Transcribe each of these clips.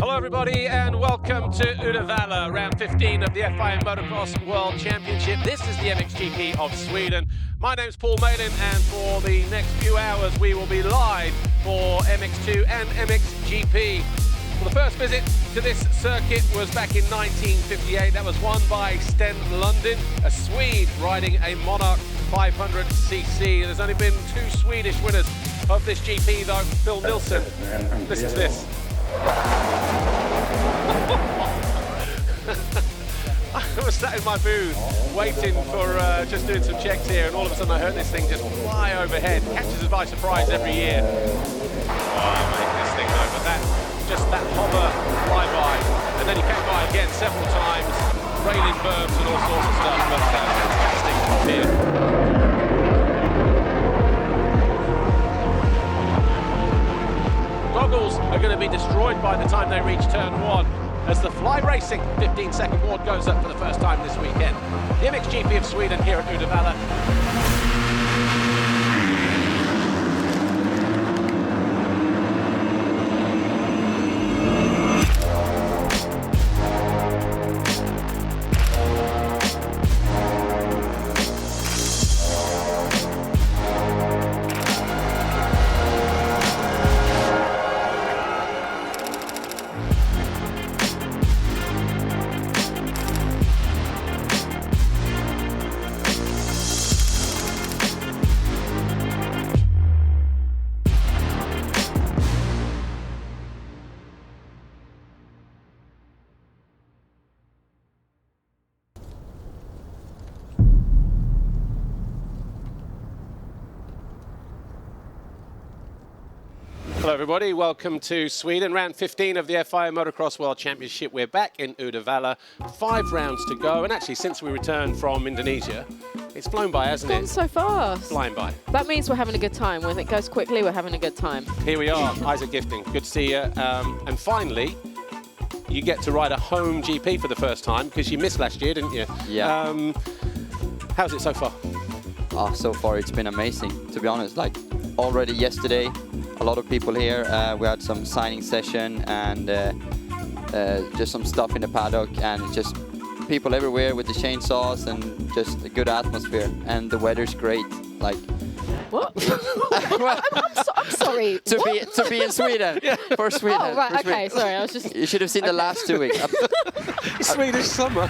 Hello everybody and welcome to UDDEVALLA, round 15 of the FIM Motocross World Championship. This is the MXGP of Sweden. My name's Paul Malin and for the next few hours we will be live for MX2 and MXGP. Well, the first visit to this circuit was back in 1958. That was won by Sten Lundin, a Swede riding a Monarch 500cc. There's only been two Swedish winners of this GP though. Phil Nilsson, listen to this. I was sat in my booth waiting for just doing some checks here, and all of a sudden I heard this thing just fly overhead. Catches us by surprise every year. Oh, you make this thing go, but that hover flyby, and then he came by again several times, railing berms and all sorts of stuff, but fantastic here. Goggles are going to be destroyed by the time they reach turn one as the Fly Racing 15-second board goes up for the first time this weekend. The MXGP of Sweden here at UDDEVALLA. Hello everybody, welcome to Sweden, round 15 of the FIM Motocross World Championship. We're back in UDDEVALLA, 5 rounds to go, and actually since we returned from Indonesia, it's flown by, hasn't it? It's gone so fast. Flying by. That means we're having a good time. When it goes quickly, we're having a good time. Here we are, Isaac Gifting, good to see you. And finally, you get to ride a home GP for the first time, because you missed last year, didn't you? Yeah. How's it so far? Oh, so far it's been amazing, to be honest. Like, already yesterday, a lot of people here. We had some signing session and just some stuff in the paddock, and it's just people everywhere with the chainsaws and just a good atmosphere. And the weather's great. Like, what? I'm sorry. To be in Sweden for Sweden. Oh right, okay. Sorry, I was just. You should have seen the last 2 weeks. Swedish summer.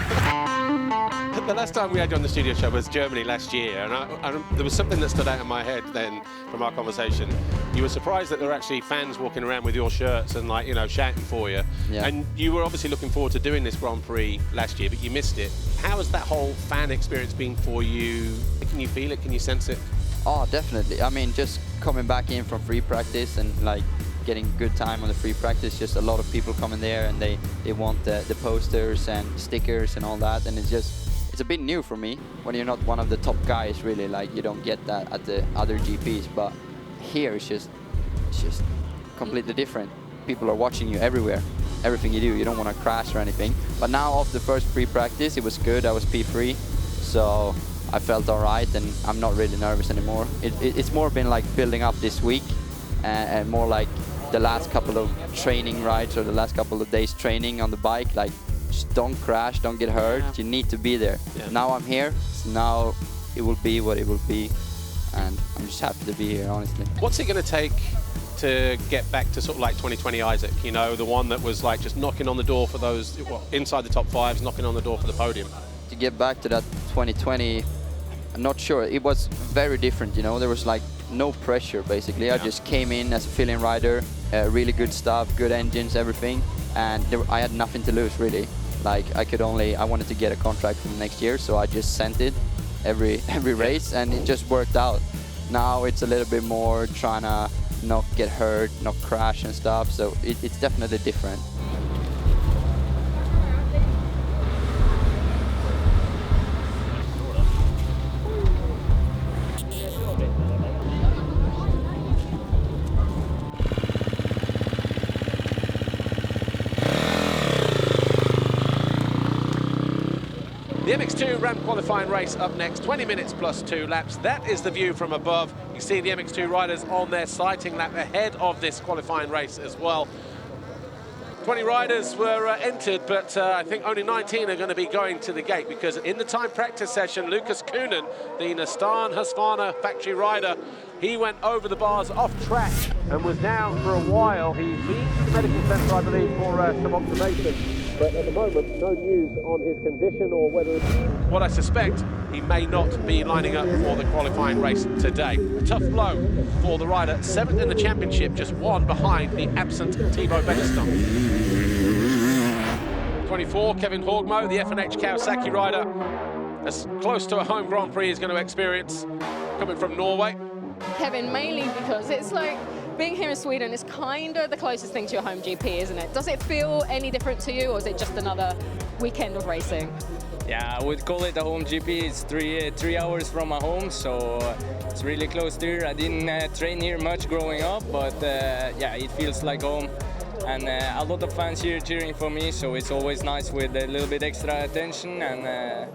The last time we had you on the studio show was Germany last year, and there was something that stood out in my head then from our conversation. You were surprised that there were actually fans walking around with your shirts and, like, you know, shouting for you. Yeah. And you were obviously looking forward to doing this Grand Prix last year, but you missed it. How has that whole fan experience been for you? Can you feel it? Can you sense it? Oh, definitely. I mean, just coming back in from free practice and like getting good time on the free practice, just a lot of people coming there and they want the posters and stickers and all that, and it's a bit new for me. When you're not one of the top guys, really, like, you don't get that at the other GPs, but here it's just completely different. People are watching you everywhere, everything you do. You don't want to crash or anything. But now, off the first pre-practice, it was good. I was P3, so I felt all right, and I'm not really nervous anymore. It's more been like building up this week, and more like the last couple of training rides or the last couple of days training on the bike. Like, just don't crash, don't get hurt. Yeah. You need to be there. Yeah. Now I'm here, so now it will be what it will be, and I'm just happy to be here, honestly. What's it going to take to get back to sort of like 2020 Isaac? You know, the one that was like just knocking on the door for those inside the top 5s, knocking on the door for the podium. To get back to that 2020, I'm not sure. It was very different, you know. There was like no pressure, basically. Yeah. I just came in as a fill-in rider, really good stuff, good engines, everything, and I had nothing to lose, really. Like, I wanted to get a contract for next year, so I just sent it every race, and it just worked out. Now it's a little bit more trying to not get hurt, not crash and stuff, so it's definitely different. The MX2 ramp qualifying race up next, 20 minutes plus 2 laps. That is the view from above. You see the MX2 riders on their sighting lap ahead of this qualifying race as well. 20 riders were entered, but I think only 19 are going to be going to the gate, because in the time practice session, Lucas Kuhnen, the Nastan Husqvarna factory rider, he went over the bars off track and was down for a while. He's been to the medical centre, I believe, for some observation. But at the moment, no news on his condition or whether what I suspect, he may not be lining up for the qualifying race today. A tough blow for the rider, 7th in the championship, just 1 behind the absent Thibaut Benestone. 24, Kevin Horgmo, the F&H Kawasaki rider, as close to a home Grand Prix he's going to experience, coming from Norway. Kevin, mainly because it's like being here in Sweden is kind of the closest thing to your home GP, isn't it? Does it feel any different to you, or is it just another weekend of racing? Yeah, I would call it a home GP. It's three hours from my home, so it's really close to here. I didn't train here much growing up, but yeah, it feels like home. And a lot of fans here cheering for me, so it's always nice with a little bit extra attention. And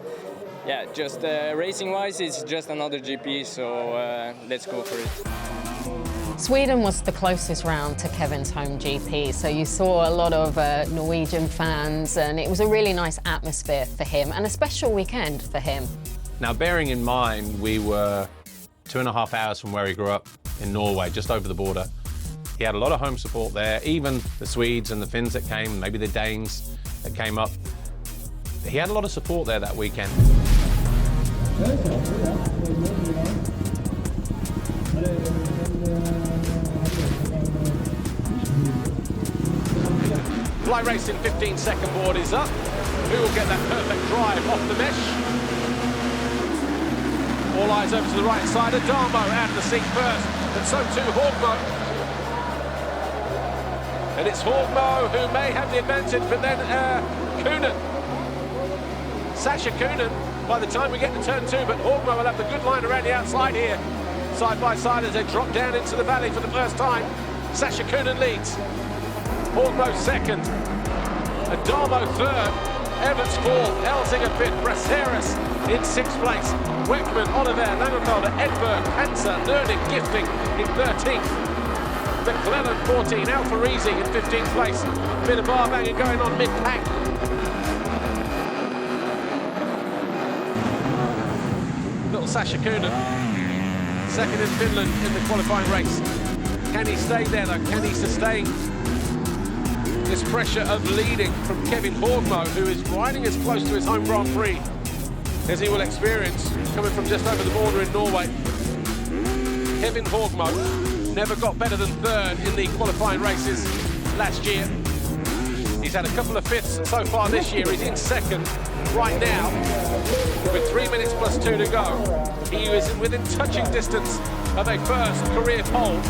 yeah, just racing-wise, it's just another GP, so let's go for it. Sweden was the closest round to Kevin's home GP, so you saw a lot of Norwegian fans, and it was a really nice atmosphere for him and a special weekend for him. Now, bearing in mind, we were 2.5 hours from where he grew up in Norway, just over the border. He had a lot of home support there, even the Swedes and the Finns that came, maybe the Danes that came up. He had a lot of support there that weekend. Fly Racing 15-second board is up. Who will get that perfect drive off the mesh? All eyes over to the right side. Adamo out of the seat first, and so too Horgmo. And it's Horgmo who may have the advantage, but then Kuhnen. Sasha Kuhnen, by the time we get to turn 2, but Horgmo will have the good line around the outside here. Side by side as they drop down into the valley for the first time. Sasha Kuhnen leads. Horgmo second. Adamo third. Evans fourth. Elsinger fifth. Braceras in 6th place. Weckman, Oliver, Langenfelder, Edberg, Hansa, Nernig, Gifting in 13th. McClellan 14. Alfarisi in 15th place. Bit of bar banging going on mid-pack. Little Sasha Kuhnen. Second in Finland in the qualifying race. Can he stay there though? Can he sustain this pressure of leading from Kevin Horgmo, who is riding as close to his home Grand Prix as he will experience, coming from just over the border in Norway? Kevin Horgmo never got better than 3rd in the qualifying races last year. He's had a couple of 5ths so far this year. He's in 2nd right now with 3 minutes plus 2 to go. He is within touching distance of a first career pole.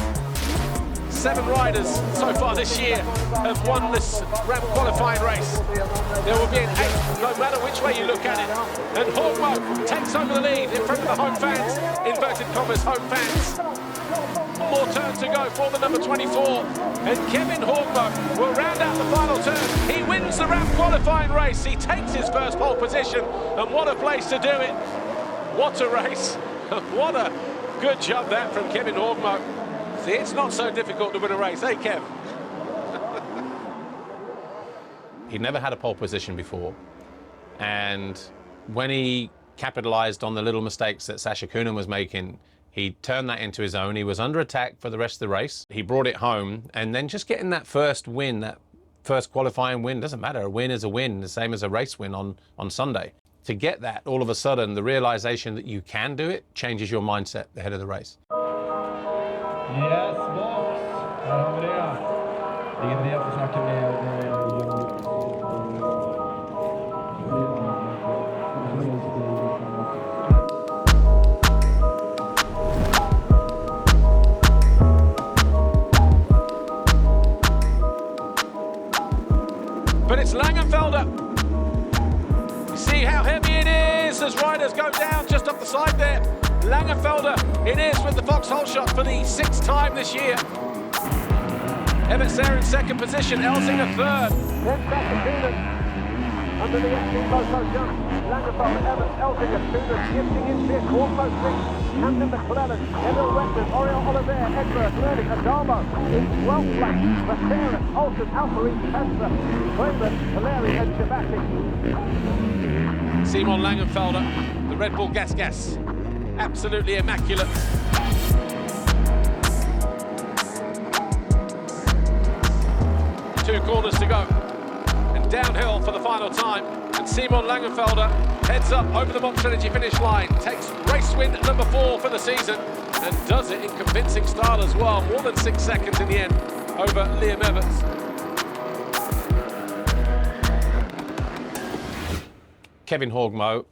7 riders so far this year have won this ramp qualifying race. There will be an 8th, no matter which way you look at it. And Horgmo takes over the lead in front of the home fans, inverted commas, home fans. More turn to go for the number 24. And Kevin Horgmo will round out the final turn. He wins the ramp qualifying race. He takes his first pole position. And what a place to do it. What a race. What a good job that from Kevin Horgmo. See, it's not so difficult to win a race, eh, Kev? He'd never had a pole position before. And when he capitalized on the little mistakes that Sasha Kuhnen was making, he turned that into his own. He was under attack for the rest of the race. He brought it home, and then just getting that first win, that first qualifying win, doesn't matter. A win is a win, the same as a race win on Sunday. To get that, all of a sudden, the realization that you can do it changes your mindset ahead of the race. Yes, box. Här har vi det. Ingen idé att snacka med But it's Langenfelder. You see how heavy it is as riders go down just up the side there. Langenfelder, it is with the foxhole shot for the 6th time this year. Evans there in 2nd position, Elsinger 3rd. Then Sasha Kuhnen under the exit Moto Jonass, Langenfelder, Evans, Elsinger, Kuhn, shifting in fifth, Horgmo sixth, Camden McClellan, Emil Wetman, Oriol Oliver, Edberg, Lerning, Adamo, in 12th place, Battered, Olsen, Alfarin, Tesla, Swede, Valeri and Shabatti. Simon Langenfelder, the Red Bull Gas, absolutely immaculate. Two corners to go, and downhill for the final time. And Simon Langenfelder heads up over the Monster Energy finish line, takes race win number 4 for the season, and does it in convincing style as well. More than 6 seconds in the end over Liam Evans. Kevin Horgmo,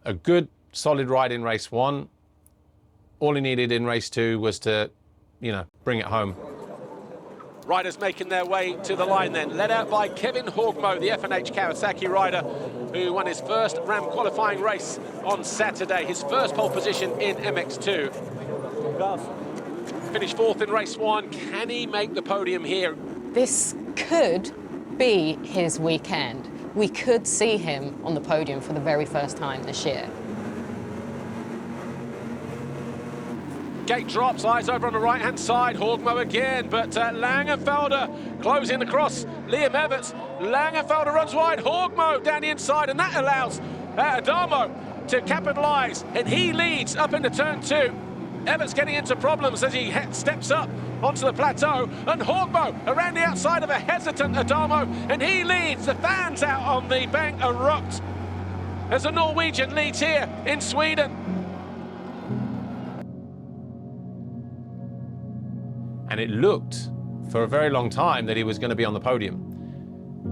a good, solid ride in race 1. All he needed in race 2 was to, bring it home. Riders making their way to the line then, led out by Kevin Horgmo, the F&H Kawasaki rider, who won his first Ram qualifying race on Saturday, his first pole position in MX2. Finished 4th in race 1. Can he make the podium here? This could be his weekend. We could see him on the podium for the very first time this year. Gate drops, eyes over on the right-hand side, Horgmo again, but Langenfelder closing across Liam Evans. Langenfelder runs wide, Horgmo down the inside, and that allows Adamo to capitalise, and he leads up into turn 2. Evans getting into problems as he steps up onto the plateau, and Horgmo around the outside of a hesitant Adamo, and he leads. The fans out on the bank erupt as the Norwegian leads here in Sweden. And it looked for a very long time that he was going to be on the podium.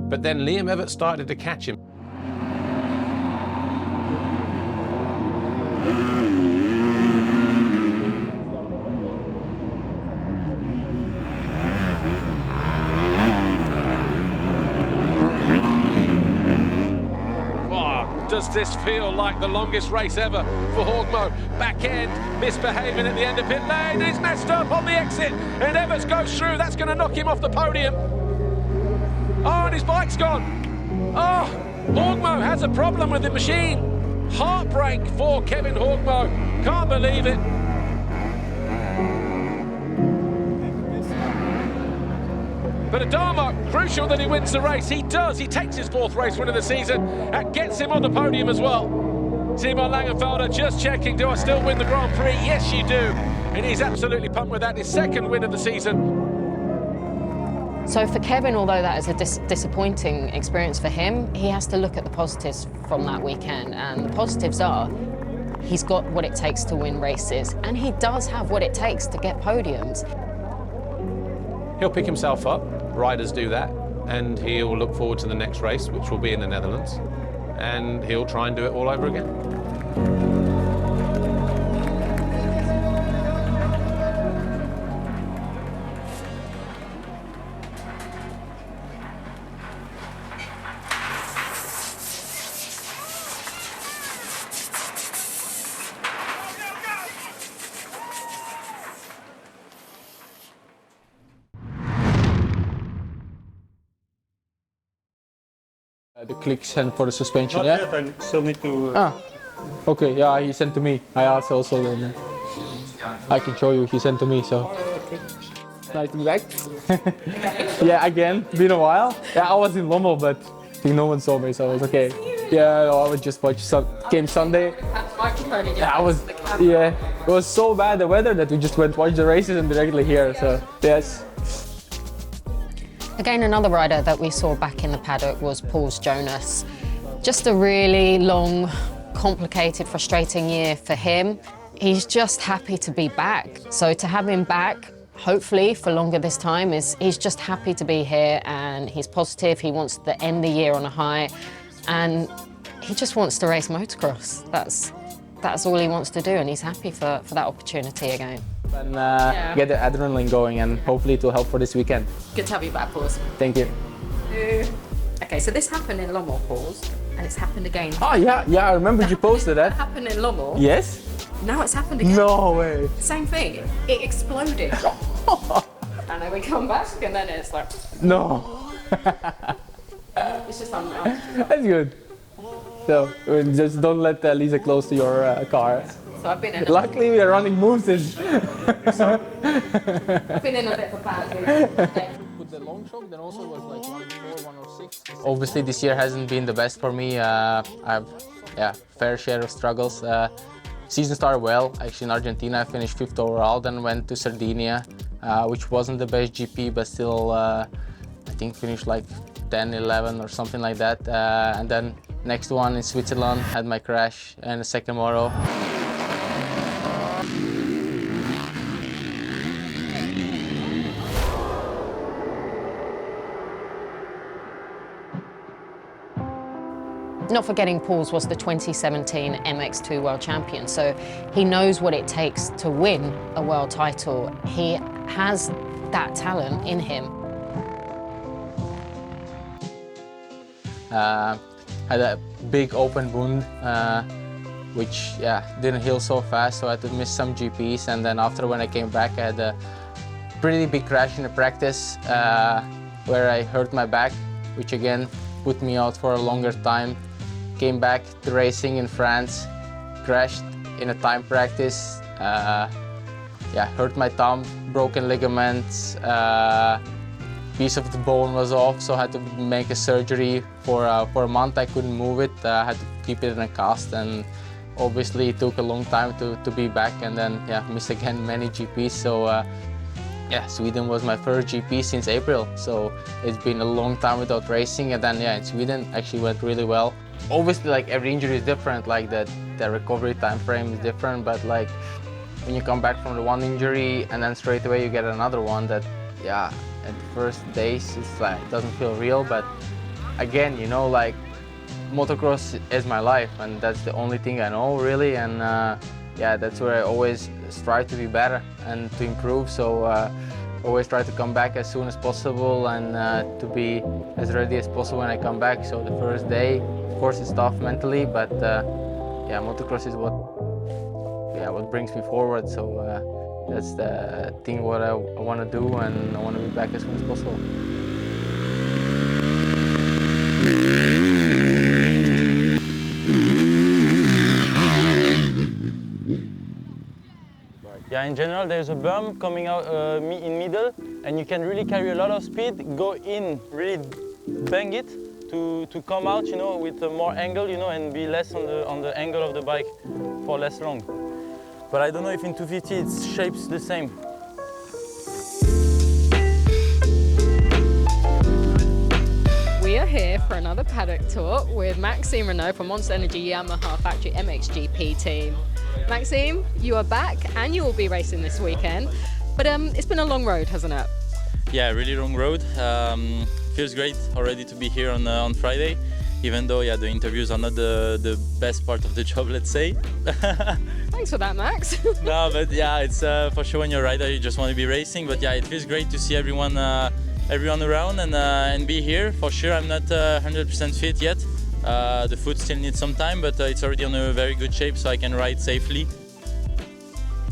But then Liam Evans started to catch him. Does this feel like the longest race ever for Horgmo? Back end, misbehaving at the end of pit lane. He's messed up on the exit, and Evans goes through. That's going to knock him off the podium. Oh, and his bike's gone. Oh, Horgmo has a problem with the machine. Heartbreak for Kevin Horgmo. Can't believe it. But Adamo, crucial that he wins the race. He does. He takes his 4th race win of the season and gets him on the podium as well. Simon Langenfelder just checking, do I still win the Grand Prix? Yes, you do. And he's absolutely pumped with that. His 2nd win of the season. So for Kevin, although that is a disappointing experience for him, he has to look at the positives from that weekend. And the positives are, he's got what it takes to win races, and he does have what it takes to get podiums. He'll pick himself up, riders do that, and he'll look forward to the next race, which will be in the Netherlands, and he'll try and do it all over again. The clicks and for the suspension, Not yet, I still need to... Okay, yeah, he sent to me. I asked also, then I can show you, he sent to me, so... Nice to be back. Yeah, again, been a while. Yeah, I was in Lommel, but I think no one saw me, so I was okay. Yeah, no, I would just watch came Sunday. Yeah, it was so bad, the weather, that we just went watch the races and directly here, so yes. Again, another rider that we saw back in the paddock was Paul's Jonass. Just a really long, complicated, frustrating year for him. He's just happy to be back. So to have him back, hopefully for longer this time, he's just happy to be here, and he's positive. He wants to end the year on a high, and he just wants to race motocross. That's all he wants to do, and he's happy for that opportunity again. And get the adrenaline going, and hopefully it will help for this weekend. Good to have you back, Paul. Thank you. Okay, so this happened in Lommel, Paul, and it's happened again. Oh yeah, I remember you posted that. It happened in Lommel. Yes? Now it's happened again. No way. Same thing. It exploded. And then we come back, and then it's like... No. It's It's just unreal. That's good. So just don't let Lisa close to your car. So I've been in. Luckily, we are running moves in. I've been in a bit of a bad mood. With the long stroke, then also was like 104, 106. Obviously, this year hasn't been the best for me. I've fair share of struggles. Season started well. Actually, in Argentina, I finished 5th overall. Then went to Sardinia, which wasn't the best GP, but still, I think finished like 10, 11 or something like that. And then next one in Switzerland, had my crash and a second moto. Not forgetting Paul's was the 2017 MX2 World Champion, so he knows what it takes to win a world title. He has that talent in him. Had a big open wound, which didn't heal so fast, so I had to miss some GPs. And then after, when I came back, I had a pretty big crash in the practice where I hurt my back, which again put me out for a longer time. Came back to racing in France, crashed in a time practice, hurt my thumb, broken ligaments, piece of the bone was off, so I had to make a surgery for a month. I couldn't move it, I had to keep it in a cast, and obviously it took a long time to be back, and then miss again many GPs. So Sweden was my first GP since April, so it's been a long time without racing, and then in Sweden actually went really well. Obviously, like, every injury is different, like the recovery time frame is different, but like when you come back from the one injury and then straight away you get another one, that at the first days it's like it doesn't feel real, but again, you know, like, motocross is my life and that's the only thing I know really, and that's where I always strive to be better and to improve, so always try to come back as soon as possible and to be as ready as possible when I come back. So the first day, of course, it's tough mentally, but motocross is what brings me forward. So that's the thing what I want to do, and I want to be back as soon as possible. Yeah, in general, there's a berm coming out in middle, and you can really carry a lot of speed, go in, really bang it to come out, you know, with more angle, you know, and be less on the angle of the bike for less long. But I don't know if in 250 it shapes the same. We are here for another paddock tour with Maxime Renault from Monster Energy Yamaha Factory MXGP team. Maxime, you are back and you will be racing this weekend, but it's been a long road, hasn't it? Yeah, really long road. Feels great already to be here on Friday, even though the interviews are not the best part of the job, let's say. Thanks for that, Max. No, but it's for sure when you're a rider you just want to be racing, but it feels great to see everyone around and be here. For sure I'm not 100% fit yet. The foot still needs some time, but it's already on a very good shape, so I can ride safely.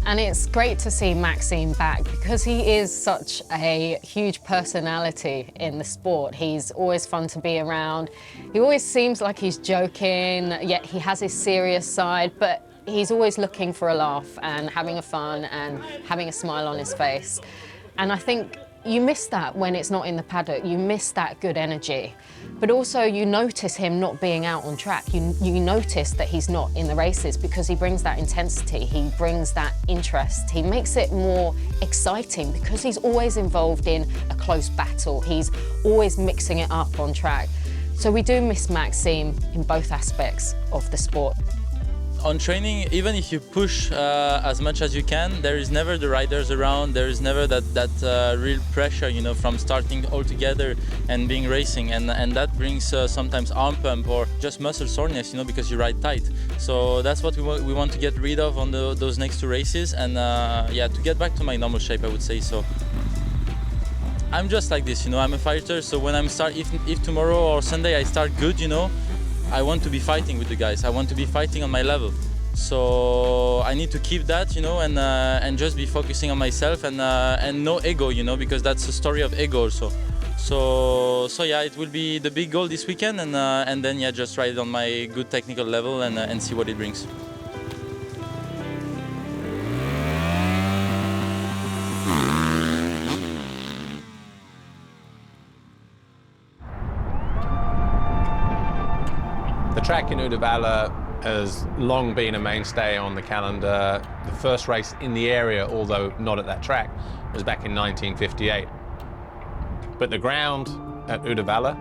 And it's great to see Maxime back because he is such a huge personality in the sport. He's always fun to be around. He always seems like he's joking, yet he has his serious side, but he's always looking for a laugh and having a fun and having a smile on his face. And I think you miss that when it's not in the paddock. You miss that good energy. But also you notice him not being out on track. You notice that he's not in the races because he brings that intensity, he brings that interest. He makes it more exciting because he's always involved in a close battle. He's always mixing it up on track. So we do miss Maxime in both aspects of the sport. On training, even if you push as much as you can, there is never the riders around, there is never that real pressure, you know, from starting all together and being racing, and that brings sometimes arm pump or just muscle soreness, you know, because you ride tight. So that's what we want to get rid of on those next two races, and to get back to my normal shape, I would say. So I'm just like this, you know, I'm a fighter, so when if tomorrow or Sunday I start good, you know, I want to be fighting with the guys. I want to be fighting on my level. So I need to keep that, you know, and just be focusing on myself and no ego, you know, because that's a story of ego also. So yeah, it will be the big goal this weekend, and then yeah, just ride on my good technical level and see what it brings. The track in UDDEVALLA has long been a mainstay on the calendar. The first race in the area, although not at that track, was back in 1958. But the ground at UDDEVALLA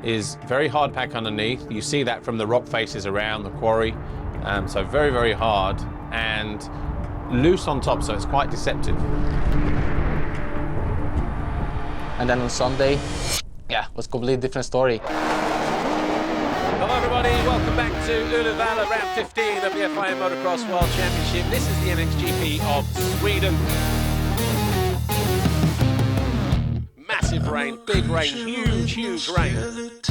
is very hard pack underneath. You see that from the rock faces around the quarry. So very, very hard and loose on top, so it's quite deceptive. And then on Sunday, yeah, it was a completely different story. Hello everybody, welcome back to UDDEVALLA, round 15 of the FIM Motocross World Championship. This is the MXGP of Sweden. Massive rain, big rain, huge rain.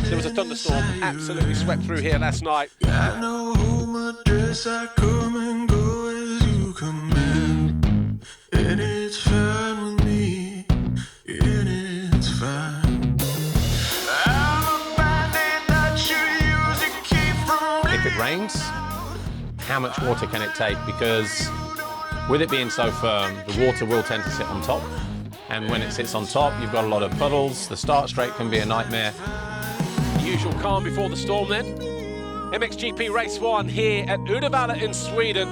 There was a thunderstorm absolutely swept through here last night. I know my dress, I come and go as you come in. And it's fine with me, and it's fine. If it rains, how much water can it take? Because with it being so firm, the water will tend to sit on top. And when it sits on top, you've got a lot of puddles. The start straight can be a nightmare. Usual calm before the storm then. MXGP Race 1 here at UDDEVALLA in Sweden.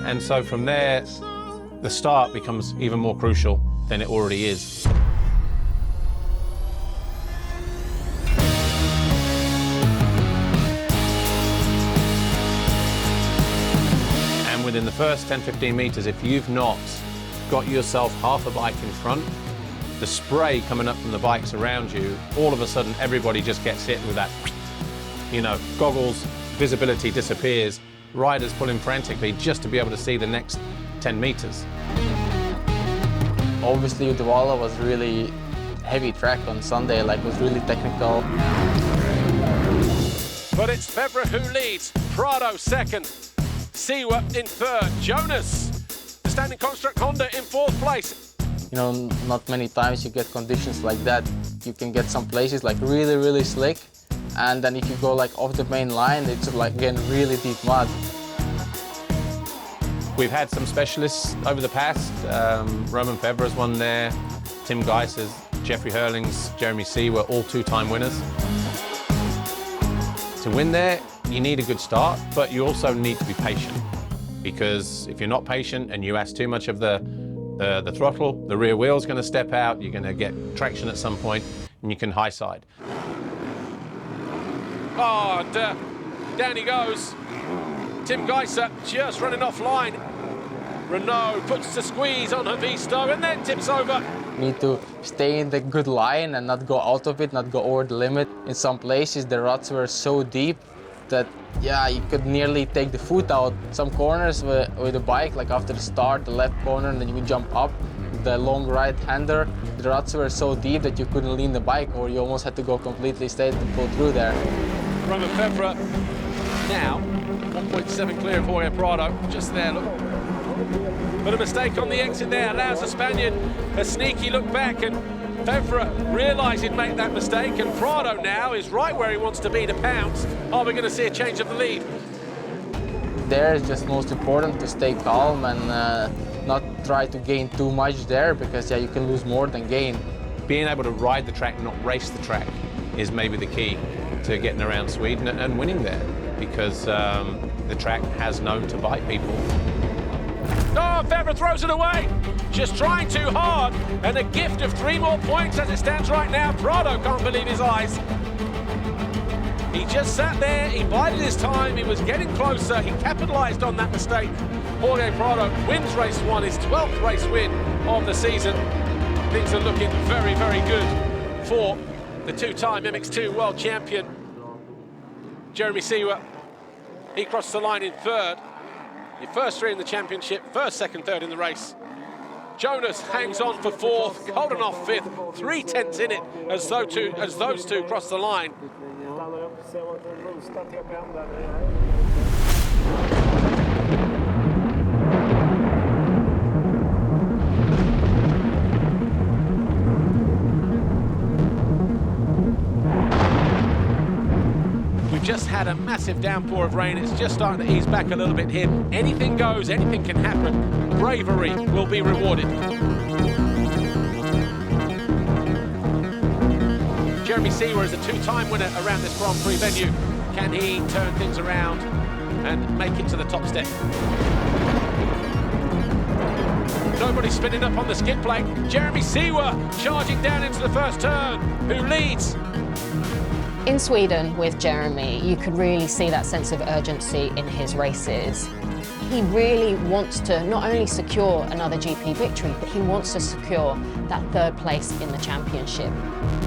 And so from there, the start becomes even more crucial than it already is. And within the first 10-15 meters, if you've not got yourself half a bike in front, the spray coming up from the bikes around you, all of a sudden everybody just gets hit with that, you know, goggles, visibility disappears, riders pulling frantically just to be able to see the next 10 meters. Obviously, UDDEVALLA was really heavy track on Sunday, like it was really technical. But it's Febvre who leads, Prado second, Siwa in third, Jonass, the standing construct Honda in fourth place. You know, not many times you get conditions like that. You can get some places like really slick, and then if you go like off the main line, it's like again really deep mud. We've had some specialists over the past. Roman Febvre's won there, Tim Geisers, Jeffrey Hurlings, Jeremy C were all two-time winners. To win there, you need a good start, but you also need to be patient, because if you're not patient and you ask too much of the throttle, the rear wheel's going to step out, you're going to get traction at some point, and you can high side. Oh, and down he goes. Tim Geiser just running offline. Renault puts the squeeze on her V-Stow and then tips over. You need to stay in the good line and not go out of it, not go over the limit. In some places, the ruts were so deep that, yeah, you could nearly take the foot out. Some corners with the bike, like after the start, the left corner, and then you would jump up. The long right-hander, the ruts were so deep that you couldn't lean the bike, or you almost had to go completely straight to pull through there. Roman Febvre now 1.7 clear of Jorge Prado, just there, look. But a mistake on the exit there allows the Spaniard a sneaky look back, and Febvre realised he'd make that mistake, and Prado now is right where he wants to be to pounce. Are we going to see a change of the lead? There is just most important to stay calm and not try to gain too much there, because yeah, you can lose more than gain. Being able to ride the track, not race the track, is maybe the key to getting around Sweden and winning there, because the track has known to bite people. Oh, Febvre throws it away. Just trying too hard, and a gift of 3 more points as it stands right now. Prado can't believe his eyes. He just sat there, he bided his time, he was getting closer, he capitalised on that mistake. Jorge Prado wins race 1, his 12th race win of the season. Things are looking very, very good for the two-time MX2 world champion, Jeremy Siwa. He crossed the line in third. Your first 3 in the championship, first, second, third in the race. Jonass hangs on for 4th, Goldenhoff 5th, 3 tenths in it as those two cross the line. had a massive downpour of rain. It's just starting to ease back a little bit here. Anything goes, anything can happen. Bravery will be rewarded. Jeremy Seewer is a two-time winner around this Grand Prix venue. Can he turn things around and make it to the top step? Nobody spinning up on the skid plate. Jeremy Seewer charging down into the first turn. Who leads? In Sweden with Jeremy, you could really see that sense of urgency in his races. He really wants to not only secure another GP victory, but he wants to secure that third place in the championship.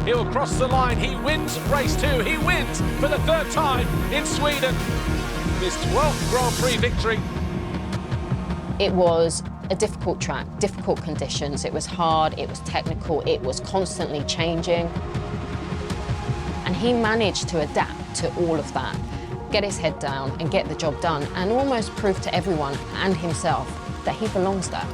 He'll cross the line. He wins race 2. He wins for the third time in Sweden. His 12th Grand Prix victory. It was a difficult track, difficult conditions. It was hard, it was technical, it was constantly changing. And he managed to adapt to all of that, get his head down and get the job done, and almost prove to everyone and himself that he belongs there.